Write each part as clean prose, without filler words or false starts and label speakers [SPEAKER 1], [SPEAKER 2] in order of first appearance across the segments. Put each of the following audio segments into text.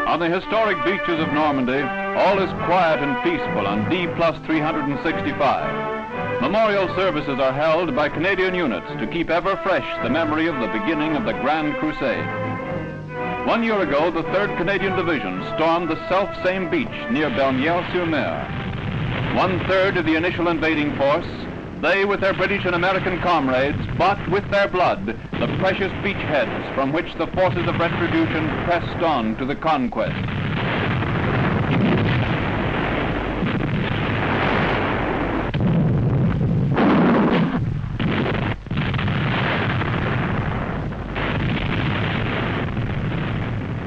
[SPEAKER 1] On the historic beaches of Normandy, all is quiet and peaceful on D+365. Memorial services are held by Canadian units to keep ever fresh the memory of the beginning of the Grand Crusade. 1 year ago, the 3rd Canadian Division stormed the self-same beach near Bernières-sur-Mer. 1/3 of the initial invading force, they, with their British and American comrades, bought with their blood the precious beachheads from which the forces of retribution pressed on to the conquest.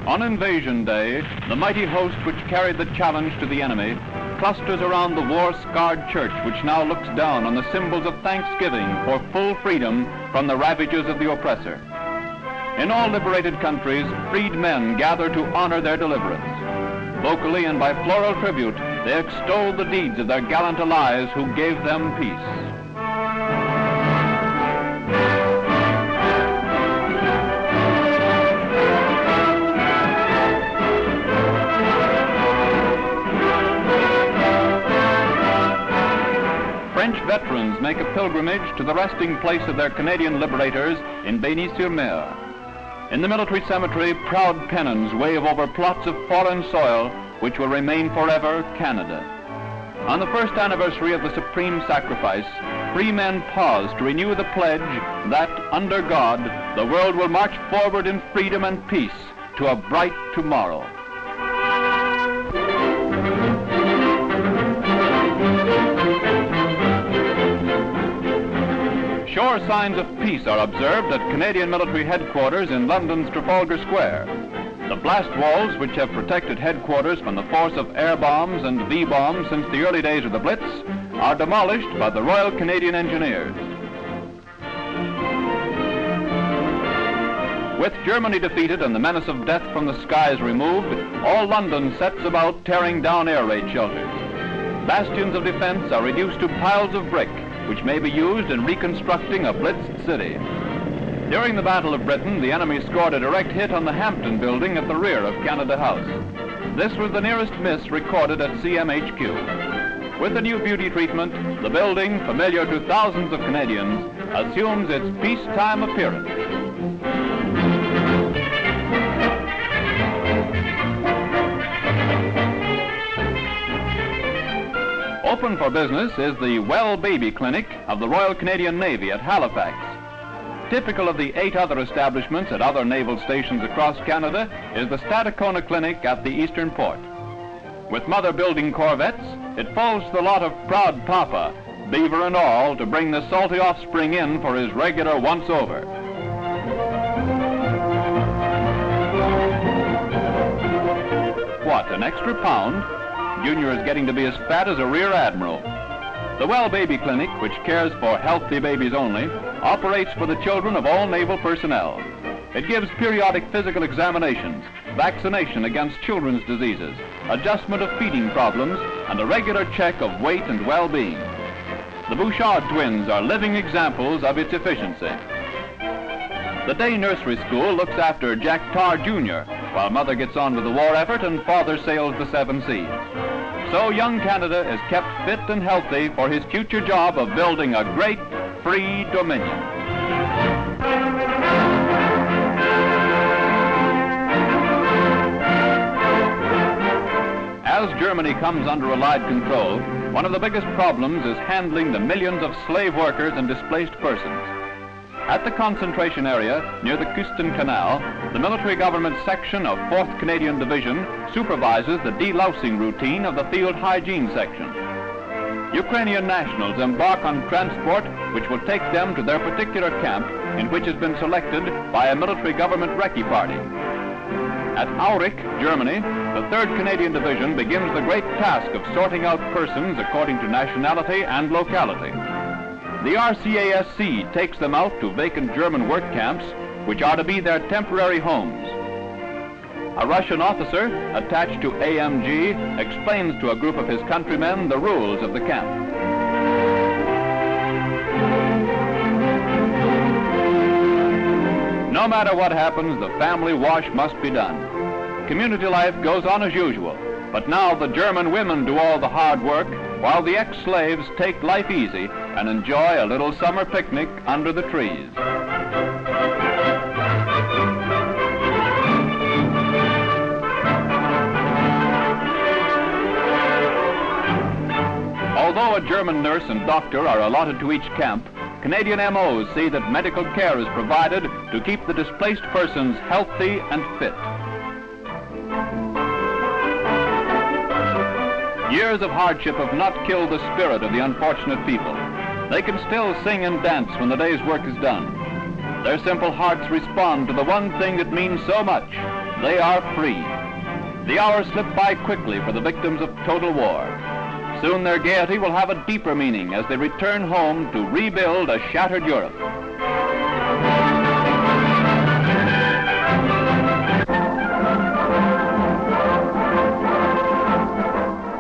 [SPEAKER 1] On Invasion Day, the mighty host which carried the challenge to the enemy clusters around the war-scarred church which now looks down on the symbols of thanksgiving for full freedom from the ravages of the oppressor. In all liberated countries, freed men gather to honor their deliverance. Vocally and by floral tribute, they extol the deeds of their gallant allies who gave them peace. French veterans make a pilgrimage to the resting place of their Canadian liberators in Bény-sur-Mer. In the military cemetery, proud pennons wave over plots of foreign soil which will remain forever Canada. On the first anniversary of the supreme sacrifice, free men pause to renew the pledge that, under God, the world will march forward in freedom and peace to a bright tomorrow. Sure signs of peace are observed at Canadian military headquarters in London's Trafalgar Square. The blast walls, which have protected headquarters from the force of air bombs and V-bombs since the early days of the Blitz, are demolished by the Royal Canadian Engineers. With Germany defeated and the menace of death from the skies removed, all London sets about tearing down air raid shelters. Bastions of defense are reduced to piles of brick, which may be used in reconstructing a blitzed city. During the Battle of Britain, the enemy scored a direct hit on the Hampton building at the rear of Canada House. This was the nearest miss recorded at CMHQ. With the new beauty treatment, the building, familiar to thousands of Canadians, assumes its peacetime appearance. Open for business is the Well Baby Clinic of the Royal Canadian Navy at Halifax. Typical of the 8 other establishments at other naval stations across Canada is the Stadacona Clinic at the Eastern Port. With mother-building corvettes, it falls to the lot of proud Papa, beaver and all, to bring the salty offspring in for his regular once-over. What, an extra pound? Junior is getting to be as fat as a rear admiral. The Well Baby Clinic, which cares for healthy babies only, operates for the children of all naval personnel. It gives periodic physical examinations, vaccination against children's diseases, adjustment of feeding problems, and a regular check of weight and well-being. The Bouchard twins are living examples of its efficiency. The day nursery school looks after Jack Tar Jr., while mother gets on with the war effort and father sails the 7 seas. So young Canada is kept fit and healthy for his future job of building a great, free dominion. As Germany comes under Allied control, one of the biggest problems is handling the millions of slave workers and displaced persons. At the concentration area near the Küsten Canal, the military government section of 4th Canadian Division supervises the delousing routine of the field hygiene section. Ukrainian nationals embark on transport which will take them to their particular camp, in which has been selected by a military government recce party. At Aurich, Germany, the 3rd Canadian Division begins the great task of sorting out persons according to nationality and locality. The RCASC takes them out to vacant German work camps, which are to be their temporary homes. A Russian officer attached to AMG explains to a group of his countrymen the rules of the camp. No matter what happens, the family wash must be done. Community life goes on as usual, but now the German women do all the hard work, while the ex-slaves take life easy and enjoy a little summer picnic under the trees. Although a German nurse and doctor are allotted to each camp, Canadian MOs see that medical care is provided to keep the displaced persons healthy and fit. Years of hardship have not killed the spirit of the unfortunate people. They can still sing and dance when the day's work is done. Their simple hearts respond to the one thing that means so much. They are free. The hours slip by quickly for the victims of total war. Soon their gaiety will have a deeper meaning as they return home to rebuild a shattered Europe.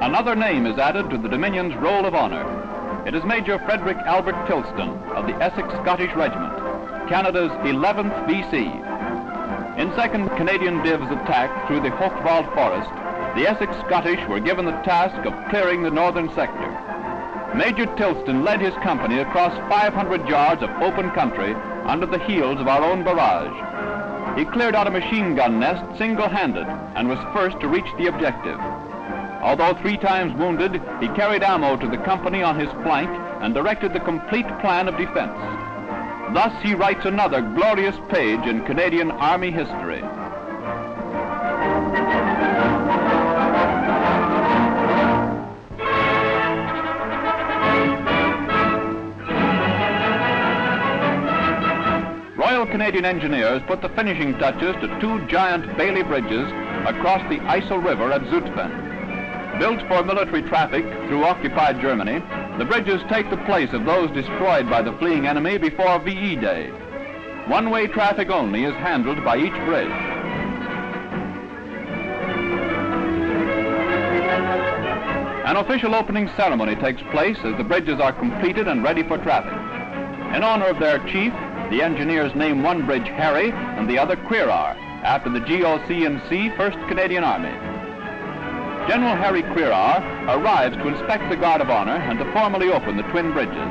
[SPEAKER 1] Another name is added to the Dominion's roll of honor. It is Major Frederick Albert Tilston of the Essex Scottish Regiment, Canada's 11th VC. In 2nd Canadian Div's attack through the Hochwald Forest, the Essex Scottish were given the task of clearing the northern sector. Major Tilston led his company across 500 yards of open country under the heels of our own barrage. He cleared out a machine gun nest single-handed and was first to reach the objective. Although 3 times wounded, he carried ammo to the company on his flank and directed the complete plan of defense. Thus he writes another glorious page in Canadian Army history. Royal Canadian Engineers put the finishing touches to 2 giant Bailey bridges across the Isle River at ZUTPHEN'S. Built for military traffic through occupied Germany, the bridges take the place of those destroyed by the fleeing enemy before VE Day. One-way traffic only is handled by each bridge. An official opening ceremony takes place as the bridges are completed and ready for traffic. In honor of their chief, the engineers name one bridge Harry and the other Queerar, after the GOC&C 1st Canadian Army. General Harry Queerar arrives to inspect the Guard of Honor and to formally open the twin bridges.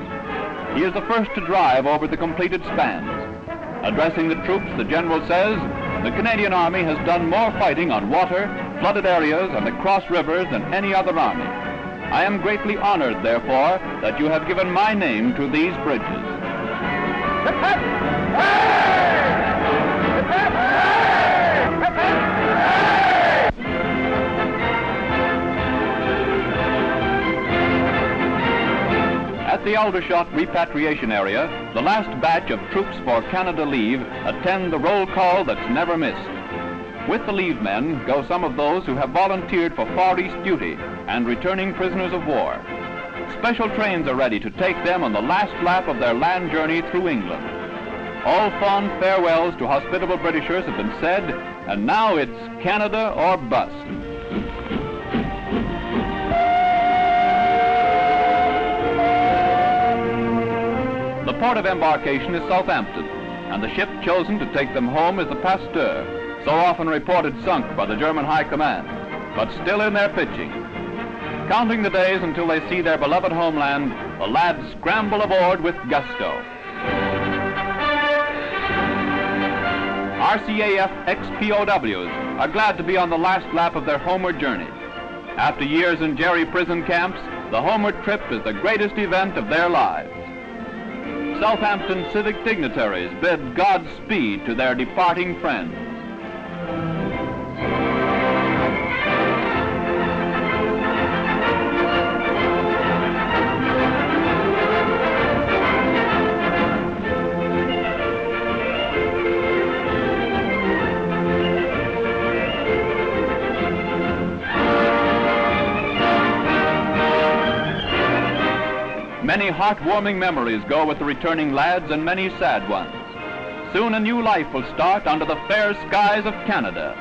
[SPEAKER 1] He is the first to drive over the completed spans. Addressing the troops, the general says, "The Canadian Army has done more fighting on water, flooded areas, and across rivers than any other army. I am greatly honored, therefore, that you have given my name to these bridges." At the Aldershot repatriation area, the last batch of troops for Canada Leave attend the roll call that's never missed. With the leave men go some of those who have volunteered for Far East duty and returning prisoners of war. Special trains are ready to take them on the last lap of their land journey through England. All fond farewells to hospitable Britishers have been said, and now it's Canada or bust. The port of embarkation is Southampton, and the ship chosen to take them home is the Pasteur, so often reported sunk by the German High Command, but still in their pitching. Counting the days until they see their beloved homeland, the lads scramble aboard with gusto. RCAF ex-POWs are glad to be on the last lap of their homeward journey. After years in Jerry prison camps, the homeward trip is the greatest event of their lives. Southampton civic dignitaries bid Godspeed to their departing friends. Many heartwarming memories go with the returning lads and many sad ones. Soon a new life will start under the fair skies of Canada.